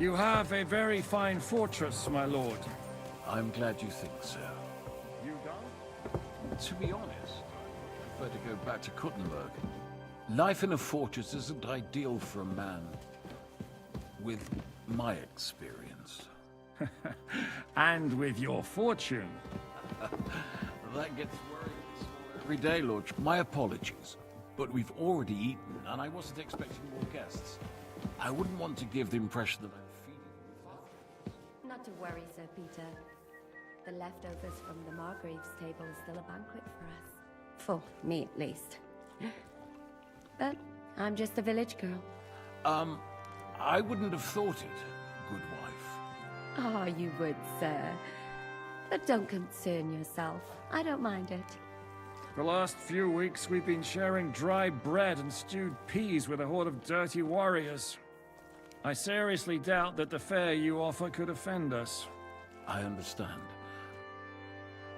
You have a very fine fortress, my lord. I'm glad you think so. You done? To be honest, I prefer to go back to Kuttenberg. Life in a fortress isn't ideal for a man with my experience. And with your fortune. That gets worrying every day, Lord. My apologies, but we've already eaten, and I wasn't expecting more guests. I wouldn't want to give the impression that I'm feeding you. Not to worry, Sir Peter. The leftovers from the Margrave's table is still a banquet for us. For me, at least. But I'm just a village girl. I wouldn't have thought it, good wife. Oh, you would, sir. But don't concern yourself. I don't mind it. The last few weeks we've been sharing dry bread and stewed peas with a horde of dirty warriors. I seriously doubt that the fare you offer could offend us. I understand.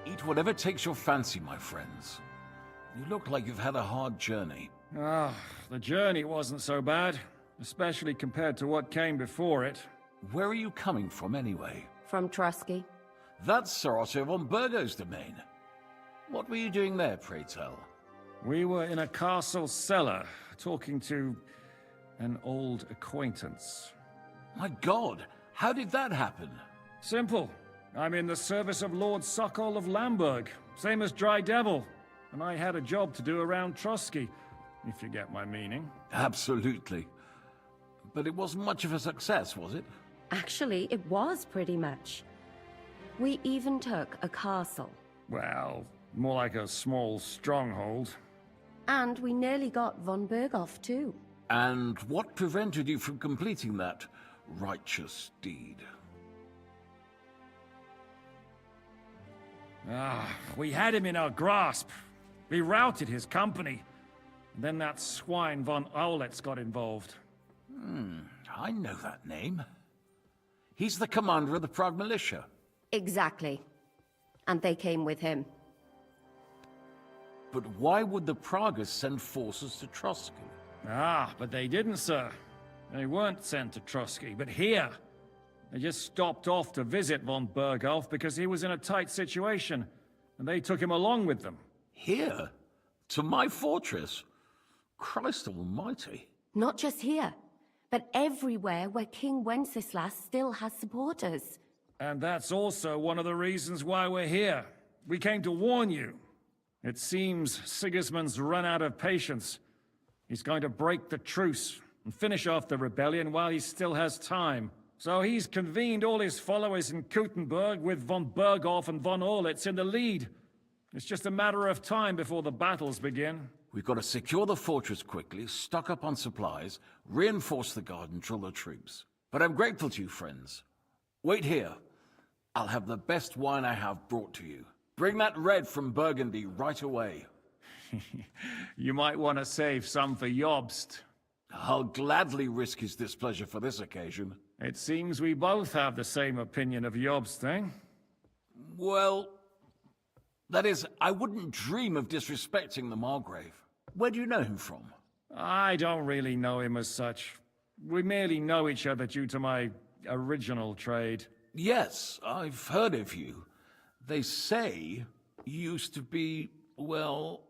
Eat whatever takes your fancy, my friends. You look like you've had a hard journey. Ah, the journey wasn't so bad, especially compared to what came before it. Where are you coming from, anyway? From Trusky. That's Sir Otto von Burgo's domain. What were you doing there, pray tell? We were in a castle cellar, talking to an old acquaintance. My God, how did that happen? Simple. I'm in the service of Lord Sokol of Lamberg, same as Dry Devil, and I had a job to do around Trusky, if you get my meaning. Absolutely. But it wasn't much of a success, was it? Actually, it was pretty much. We even took a castle. Well, more like a small stronghold. And we nearly got von Berghoff, too. And what prevented you from completing that righteous deed? We had him in our grasp. We routed his company. And then that swine von Aulitz got involved. I know that name. He's the commander of the Prague militia. Exactly. And they came with him. But why would the Praguers send forces to Trusky? But they didn't, sir. They weren't sent to Trusky, but here. They just stopped off to visit von Berghoff because he was in a tight situation, and they took him along with them. Here? To my fortress? Christ almighty. Not just here, but everywhere where King Wenceslas still has supporters. And that's also one of the reasons why we're here. We came to warn you. It seems Sigismund's run out of patience. He's going to break the truce and finish off the rebellion while he still has time. So he's convened all his followers in Kuttenberg with von Berghoff and von Aulitz in the lead. It's just a matter of time before the battles begin. We've got to secure the fortress quickly, stock up on supplies, reinforce the guard and drill the troops. But I'm grateful to you, friends. Wait here. I'll have the best wine I have brought to you. Bring that red from Burgundy right away. You might want to save some for Jobst. I'll gladly risk his displeasure for this occasion. It seems we both have the same opinion of Jobst, eh? Well, that is, I wouldn't dream of disrespecting the Margrave. Where do you know him from? I don't really know him as such. We merely know each other due to my original trade. Yes, I've heard of you. They say you used to be, well...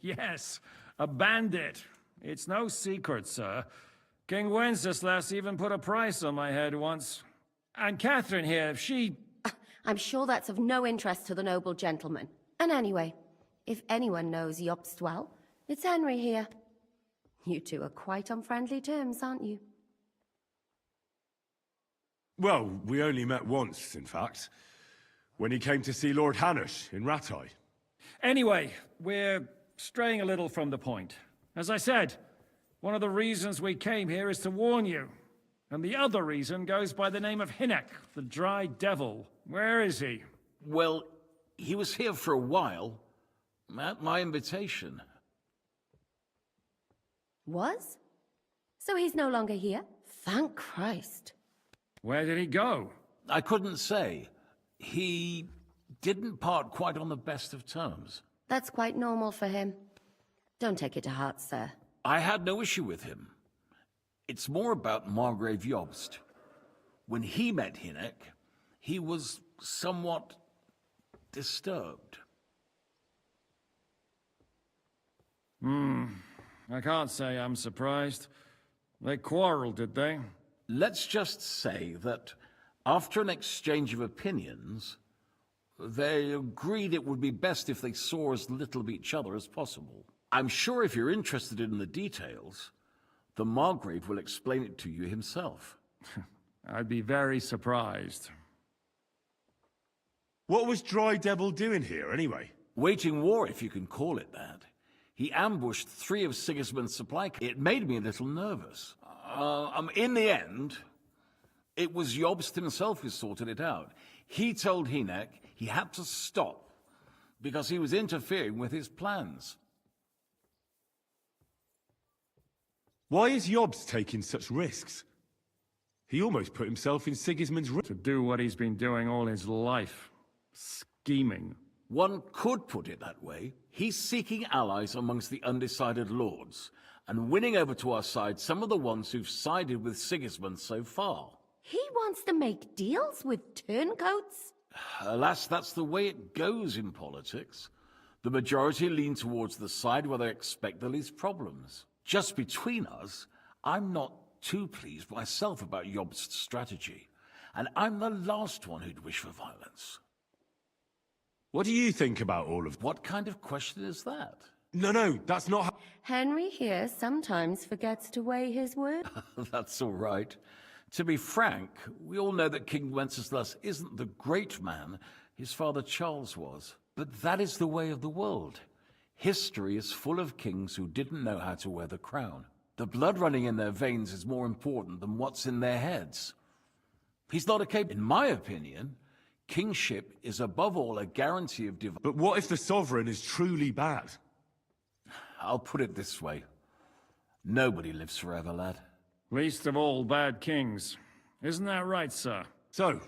Yes, a bandit. It's no secret, sir. King Wenceslas even put a price on my head once. And Catherine here, she... I'm sure that's of no interest to the noble gentleman. And anyway, if anyone knows Jobst well, it's Henry here. You two are quite on friendly terms, aren't you? Well, we only met once, in fact. When he came to see Lord Hanush in Rattay. Anyway, we're straying a little from the point. As I said, one of the reasons we came here is to warn you. And the other reason goes by the name of Hinnek, the Dry Devil. Where is he? Well, he was here for a while. At my invitation. Was? So he's no longer here? Thank Christ. Where did he go? I couldn't say. He didn't part quite on the best of terms. That's quite normal for him. Don't take it to heart, sir. I had no issue with him. It's more about Margrave Jobst. When he met Hynek, he was somewhat disturbed. I can't say I'm surprised. They quarreled, did they? Let's just say that after an exchange of opinions, they agreed it would be best if they saw as little of each other as possible. I'm sure if you're interested in the details, the Margrave will explain it to you himself. I'd be very surprised. What was Dry Devil doing here, anyway? Waging war, if you can call it that. He ambushed 3 of Sigismund's supply. It made me a little nervous. In the end, it was Jobst himself who sorted it out. He told Hynek he had to stop because he was interfering with his plans. Why is Jobst taking such risks? He almost put himself in Sigismund's To do what he's been doing all his life. Scheming. One could put it that way. He's seeking allies amongst the undecided lords, and winning over to our side some of the ones who've sided with Sigismund so far. He wants to make deals with turncoats? Alas, that's the way it goes in politics. The majority lean towards the side where they expect the least problems. Just between us, I'm not too pleased myself about Jobst's strategy, and I'm the last one who'd wish for violence. What do you think about all of... What kind of question is that? No, that's not how... Henry here sometimes forgets to weigh his words. That's all right. To be frank, we all know that King Wenceslas isn't the great man his father Charles was. But that is the way of the world. History is full of kings who didn't know how to wear the crown. The blood running in their veins is more important than what's in their heads. He's not a capable. In my opinion, kingship is above all a guarantee of divine... But what if the sovereign is truly bad? I'll put it this way. Nobody lives forever, lad. Least of all bad kings. Isn't that right, sir? So,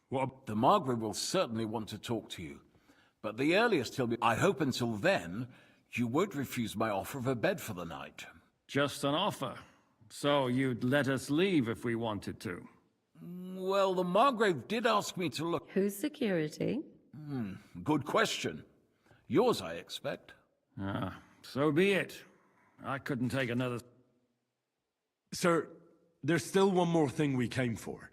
what... The Margrave will certainly want to talk to you. But the earliest he'll be... I hope until then, you won't refuse my offer of a bed for the night. Just an offer. So you'd let us leave if we wanted to. Well, the Margrave did ask me to look... Who's security? Good question. Yours, I expect. So be it. I couldn't take another... Sir, there's still one more thing we came for.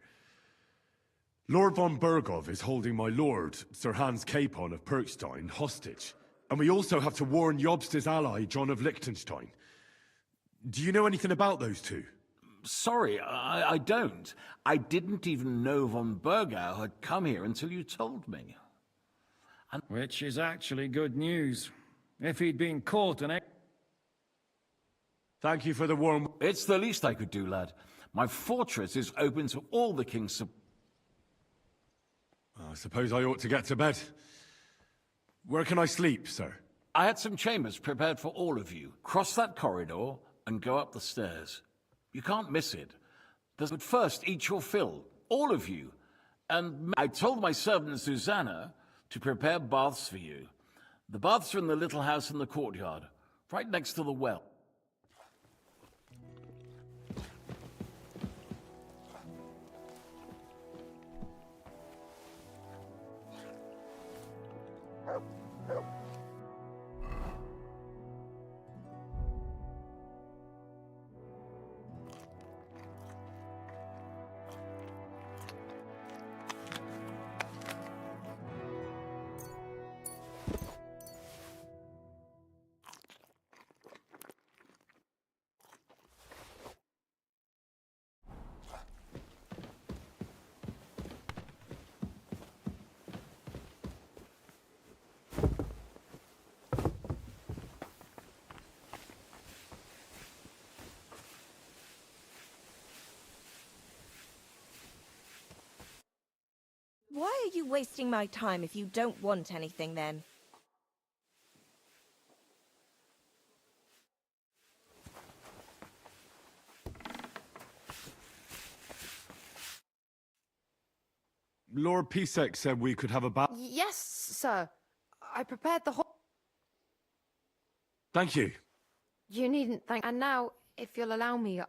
Lord von Bergov is holding my lord, Sir Hans Capon of Perkstein, hostage. And we also have to warn Jobst's ally, John of Liechtenstein. Do you know anything about those two? Sorry, I don't. I didn't even know von Bergau had come here until you told me. Which is actually good news. If he'd been caught and... Thank you for the warm... It's the least I could do, lad. My fortress is open to all the king's... I suppose I ought to get to bed. Where can I sleep, sir? I had some chambers prepared for all of you. Cross that corridor and go up the stairs. You can't miss it. But first, eat your fill. All of you. And I told my servant Susanna to prepare baths for you. The baths are in the little house in the courtyard, right next to the well. Why are you wasting my time if you don't want anything, then? Lord Pisek said we could have a bath. Yes, sir. I prepared the whole... Thank you. You needn't thank... And now, if you'll allow me...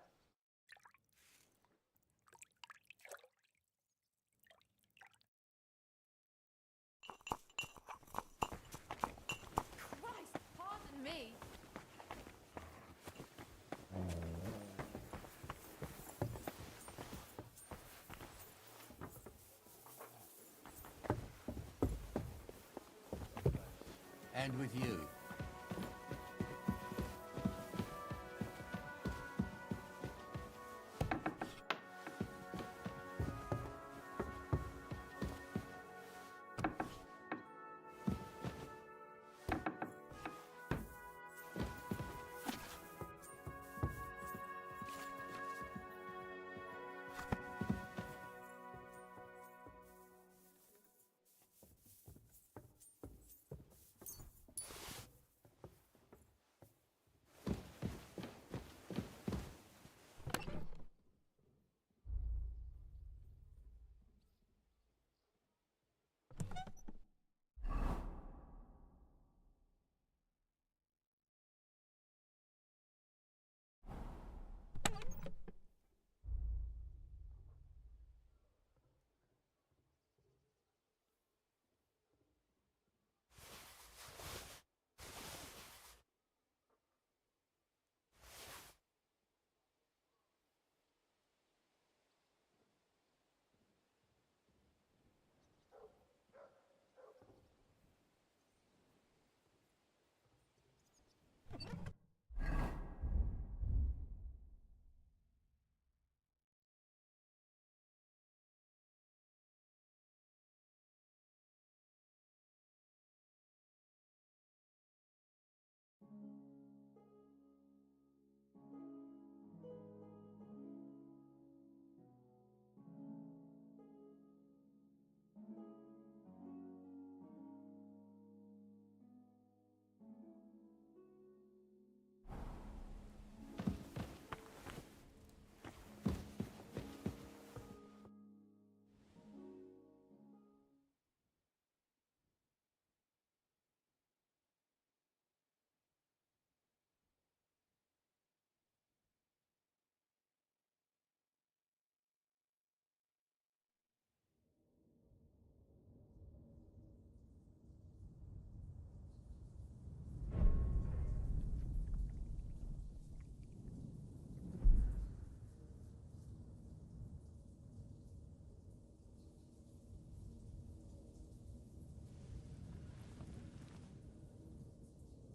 And with you.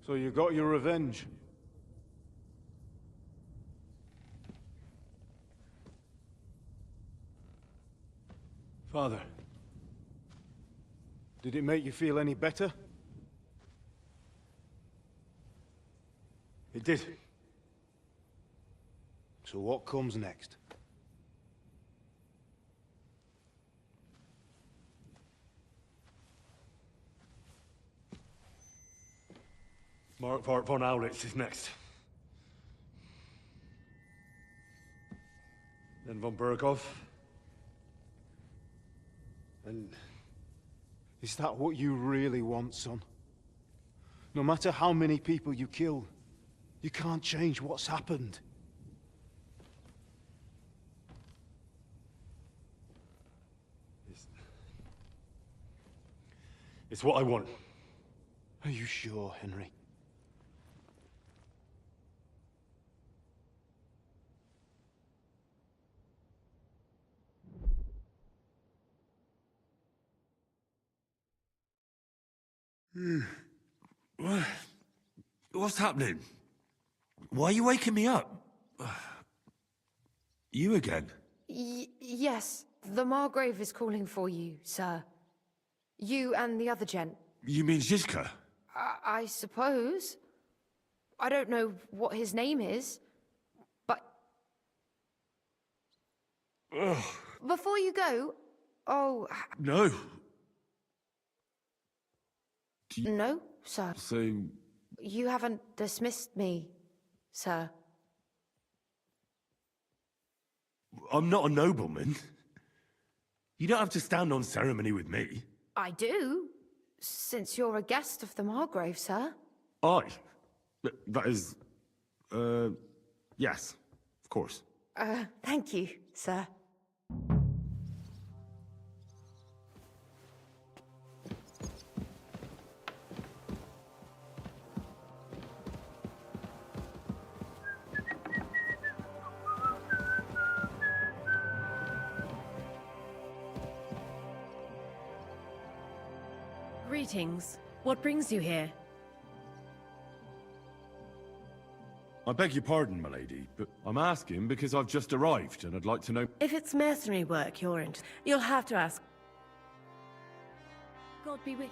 So you got your revenge? Father, did it make you feel any better? It did. So what comes next? Mark von Aulitz is next. Then von Berghoff. And is that what you really want, son? No matter how many people you kill, you can't change what's happened. It's what I want. Are you sure, Henry? What's happening? Why are you waking me up? You again? Yes, the Margrave is calling for you, sir. You and the other gent. You mean Zizka? I suppose. I don't know what his name is, but... Ugh. Before you go... Oh... No. No, sir. So... You haven't dismissed me, sir. I'm not a nobleman. You don't have to stand on ceremony with me. I do, since you're a guest of the Margrave, sir. That is... yes, of course. Thank you, sir. Greetings. What brings you here? I beg your pardon, milady, but I'm asking because I've just arrived and I'd like to know... If it's mercenary work you're into, you'll have to ask. God be with you.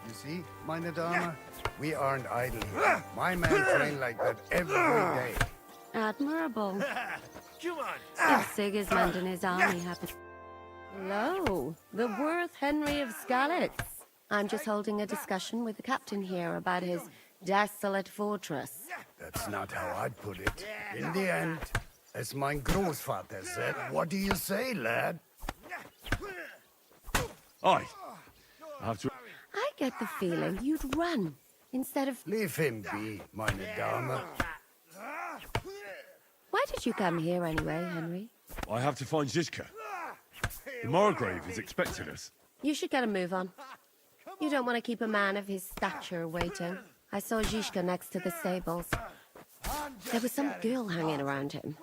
You see, meine Dame, we aren't idle here. My men train like that every day. Admirable. If Sigismund and his army happen... Hello, the worth Henry of Skalitz. I'm just holding a discussion with the captain here about his desolate fortress. That's not how I'd put it. In the end, as mein Großvater said, what do you say, lad? I have to... I get the feeling you'd run instead of... Leave him be, meine Dame. Why did you come here anyway, Henry? I have to find Zizka. The Margrave is expecting us. You should get a move on. You don't want to keep a man of his stature waiting. I saw Zizka next to the stables. There was some girl hanging around him.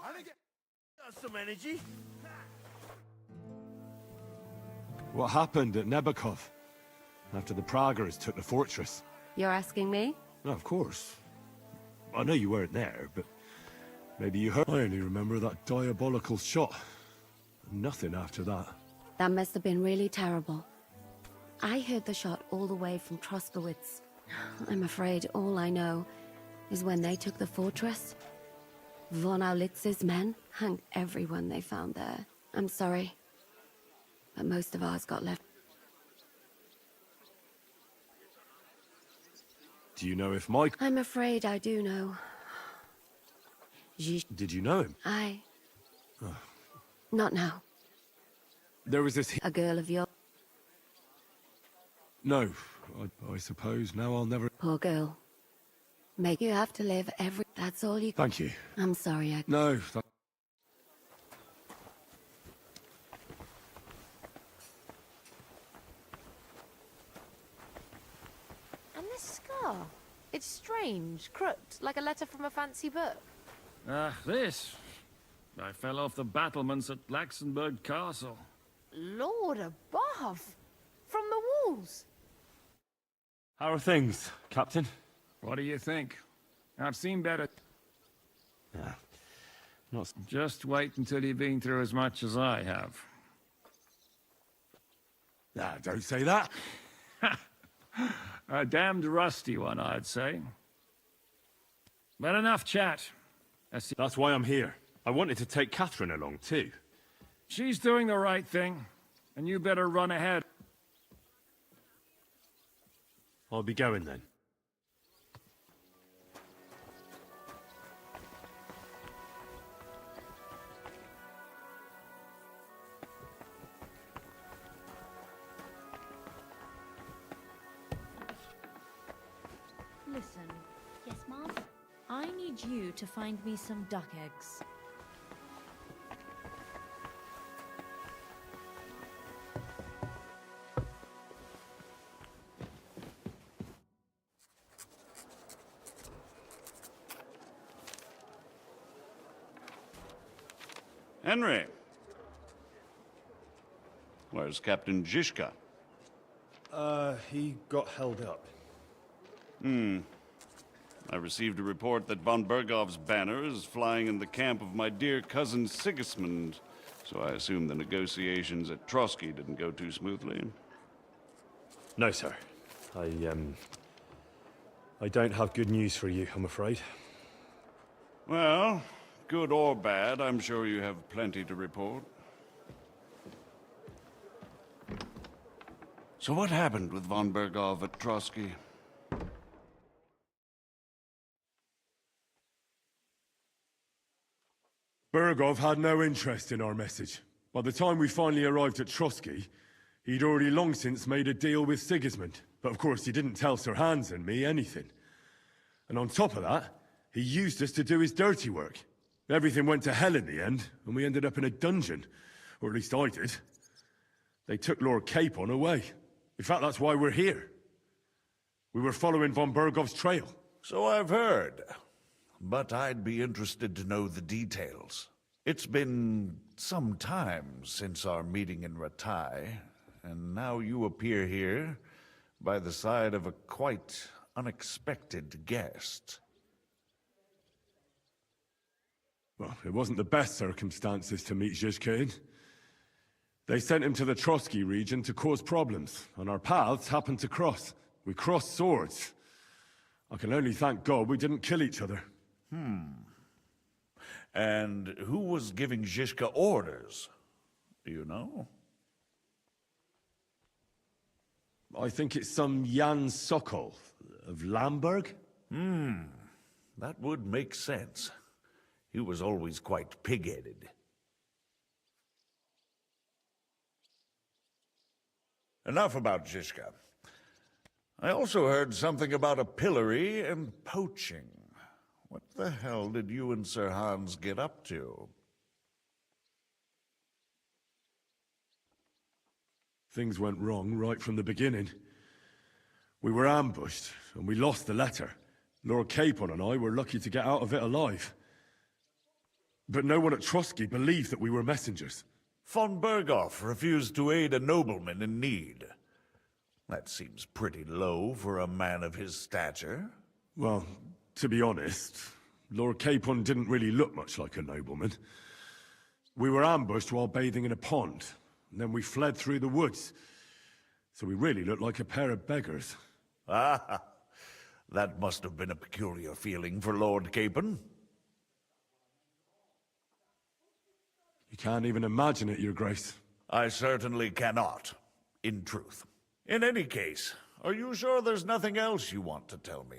What happened at Nebakov? After the Praguers took the fortress? You're asking me? No, of course. I know you weren't there, but maybe you heard. I only remember that diabolical shot. Nothing after that. That must have been really terrible. I heard the shot all the way from Troskowitz. I'm afraid all I know is when they took the fortress, von Aulitz's men hung everyone they found there. I'm sorry, but most of ours got left. Do you know if Mike... I'm afraid I do know. Did you know him? Not now. There was this... A girl of your... No, I suppose now I'll never... Poor girl. Make you have to live every... That's all you... Thank you. I'm sorry, I... No, And this scar? It's strange, crooked, like a letter from a fancy book. This. I fell off the battlements at Laxenburg Castle. Lord above! From the walls! How are things, Captain? What do you think? I've seen better. Yeah. Not... Just wait until you've been through as much as I have. Nah, don't say that. A damned rusty one, I'd say. But enough chat. That's why I'm here. I wanted to take Catherine along, too. She's doing the right thing, and you better run ahead. I'll be going then. Listen. Yes, Mom? I need you to find me some duck eggs. Henry. Where's Captain Zizka? He got held up. I received a report that von Bergov's banner is flying in the camp of my dear cousin Sigismund, so I assume the negotiations at Trotsky didn't go too smoothly. No, sir. I don't have good news for you, I'm afraid. Well, good or bad, I'm sure you have plenty to report. So what happened with von Bergov at Trotsky? Bergov had no interest in our message. By the time we finally arrived at Trotsky, he'd already long since made a deal with Sigismund. But of course, he didn't tell Sir Hans and me anything. And on top of that, he used us to do his dirty work. Everything went to hell in the end, and we ended up in a dungeon. Or at least I did. They took Lord Capon away. In fact, that's why we're here. We were following von Bergov's trail. So I've heard. But I'd be interested to know the details. It's been some time since our meeting in Ratai, and now you appear here by the side of a quite unexpected guest. Well, it wasn't the best circumstances to meet Zizka in. They sent him to the Trotsky region to cause problems, and our paths happened to cross. We crossed swords. I can only thank God we didn't kill each other. And who was giving Zizka orders? Do you know? I think it's some Jan Sokol of Lamberg. That would make sense. He was always quite pig-headed. Enough about Zizka. I also heard something about a pillory and poaching. What the hell did you and Sir Hans get up to? Things went wrong right from the beginning. We were ambushed, and we lost the letter. Lord Capon and I were lucky to get out of it alive. But no one at Trotsky believed that we were messengers. Von Berghoff refused to aid a nobleman in need. That seems pretty low for a man of his stature. Well, to be honest, Lord Capon didn't really look much like a nobleman. We were ambushed while bathing in a pond, and then we fled through the woods. So we really looked like a pair of beggars. Ah, that must have been a peculiar feeling for Lord Capon. You can't even imagine it, Your Grace. I certainly cannot, in truth. In any case, are you sure there's nothing else you want to tell me?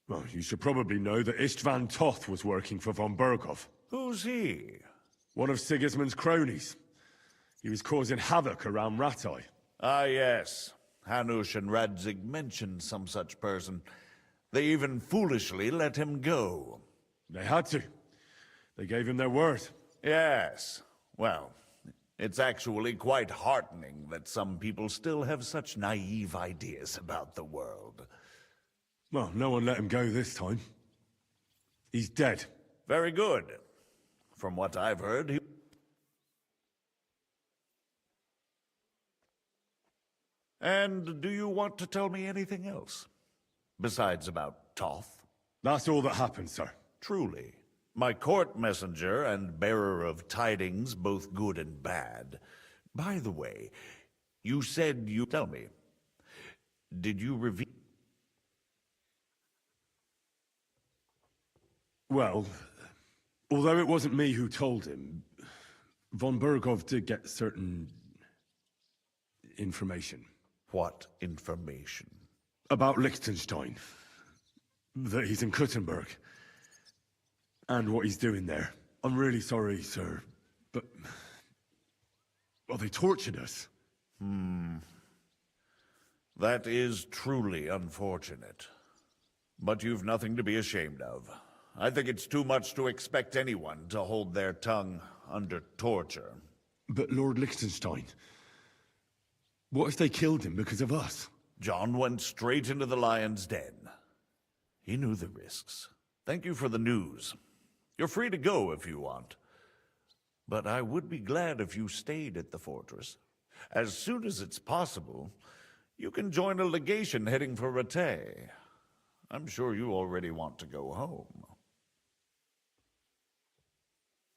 Well, you should probably know that Istvan Toth was working for von Berghoff. Who's he? One of Sigismund's cronies. He was causing havoc around Ratai. Ah, yes. Hanush and Radzig mentioned some such person. They even foolishly let him go. They had to. They gave him their word. Yes. Well, it's actually quite heartening that some people still have such naive ideas about the world. Well, no one let him go this time. He's dead. Very good. From what I've heard, he... And do you want to tell me anything else? Besides about Toth? That's all that happened, sir. Truly. My court messenger and bearer of tidings, both good and bad. By the way, you said you... Tell me, did you reveal... Well, although it wasn't me who told him, von Berghoff did get certain information. What information? About Liechtenstein. That he's in Kuttenberg. And what he's doing there. I'm really sorry, sir, but... Well, they tortured us. That is truly unfortunate. But you've nothing to be ashamed of. I think it's too much to expect anyone to hold their tongue under torture. But Lord Liechtenstein... What if they killed him because of us? John went straight into the lion's den. He knew the risks. Thank you for the news. You're free to go if you want. But I would be glad if you stayed at the fortress. As soon as it's possible, you can join a legation heading for Rattay. I'm sure you already want to go home.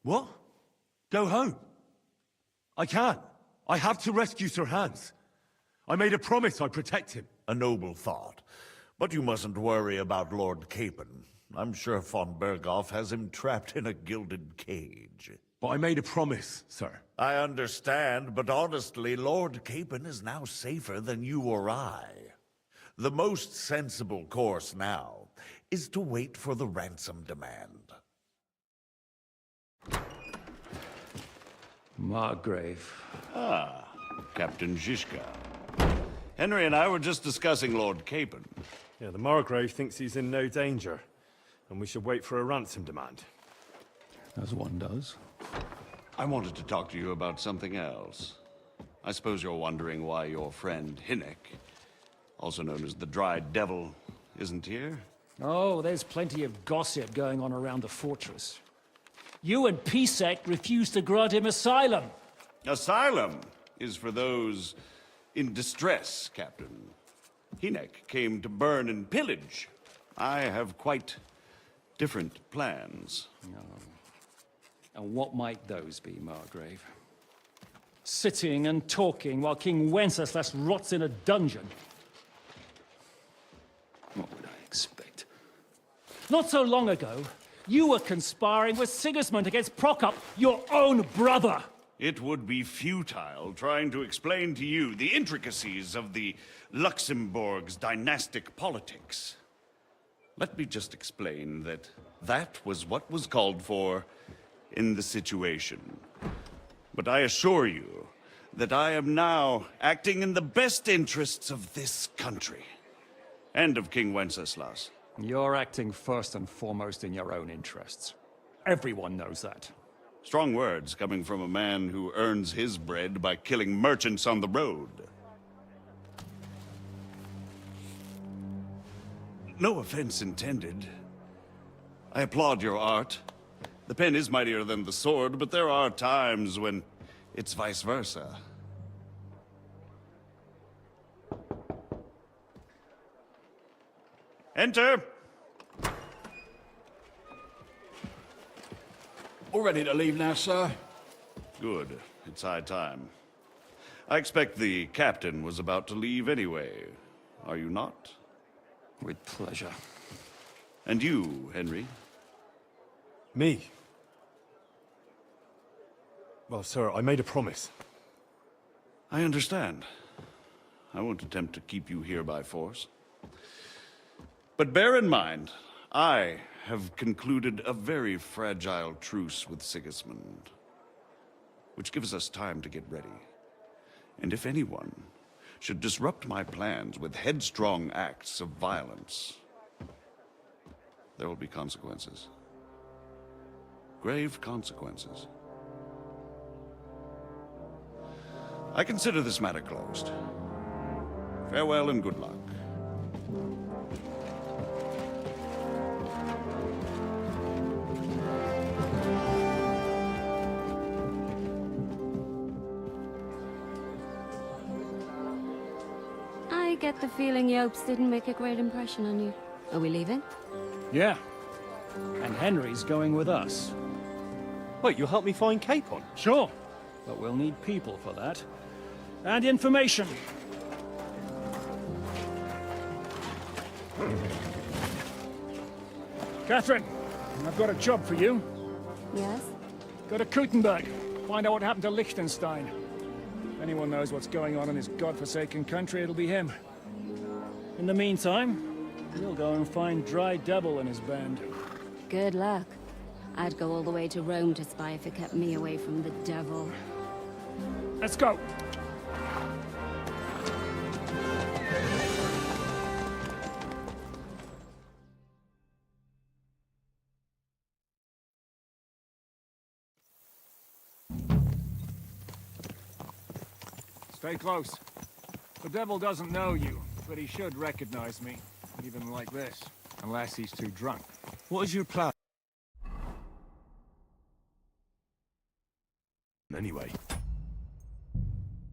What? Go home? I can't. I have to rescue Sir Hans. I made a promise I'd protect him. A noble thought. But you mustn't worry about Lord Capon. I'm sure von Berghoff has him trapped in a gilded cage. But I made a promise, sir. I understand, but honestly, Lord Capon is now safer than you or I. The most sensible course now is to wait for the ransom demand. Margrave. Ah, Captain Zizka. Henry and I were just discussing Lord Capon. Yeah, the Margrave thinks he's in no danger, and we should wait for a ransom demand. As one does. I wanted to talk to you about something else. I suppose you're wondering why your friend Hinnek, also known as the Dried Devil, isn't here? Oh, there's plenty of gossip going on around the fortress. You and Pisek refused to grant him asylum. Asylum is for those in distress, Captain. Hinnek came to burn and pillage. I have quite different plans. And what might those be, Margrave? Sitting and talking while King Wenceslas rots in a dungeon. What would I expect? Not so long ago, you were conspiring with Sigismund against Prokop, your own brother. It would be futile trying to explain to you the intricacies of the Luxembourg's dynastic politics. Let me just explain that that was what was called for in the situation. But I assure you that I am now acting in the best interests of this country and of King Wenceslas. You're acting first and foremost in your own interests. Everyone knows that. Strong words coming from a man who earns his bread by killing merchants on the road. No offense intended. I applaud your art. The pen is mightier than the sword, but there are times when it's vice versa. Enter! All ready to leave now, sir? Good. It's high time. I expect the captain was about to leave anyway. Are you not? With pleasure. And you, Henry? Me? Well, sir, I made a promise. I understand. I won't attempt to keep you here by force. But bear in mind, I have concluded a very fragile truce with Sigismund, which gives us time to get ready. And if anyone should disrupt my plans with headstrong acts of violence, there will be consequences. Grave consequences. I consider this matter closed. Farewell and good luck. I get the feeling Yopes didn't make a great impression on you. Are we leaving? Yeah. And Henry's going with us. Wait, you'll help me find Capon? Sure. But we'll need people for that. And information. Catherine, I've got a job for you. Yes? Go to Kuttenberg. Find out what happened to Liechtenstein. If anyone knows what's going on in this godforsaken country, it'll be him. In the meantime, we'll go and find Dry Devil and his band. Good luck. I'd go all the way to Rome to spy if it kept me away from the devil. Let's go! Stay close. The devil doesn't know you, but he should recognize me, even like this, unless he's too drunk. What is your plan? Anyway.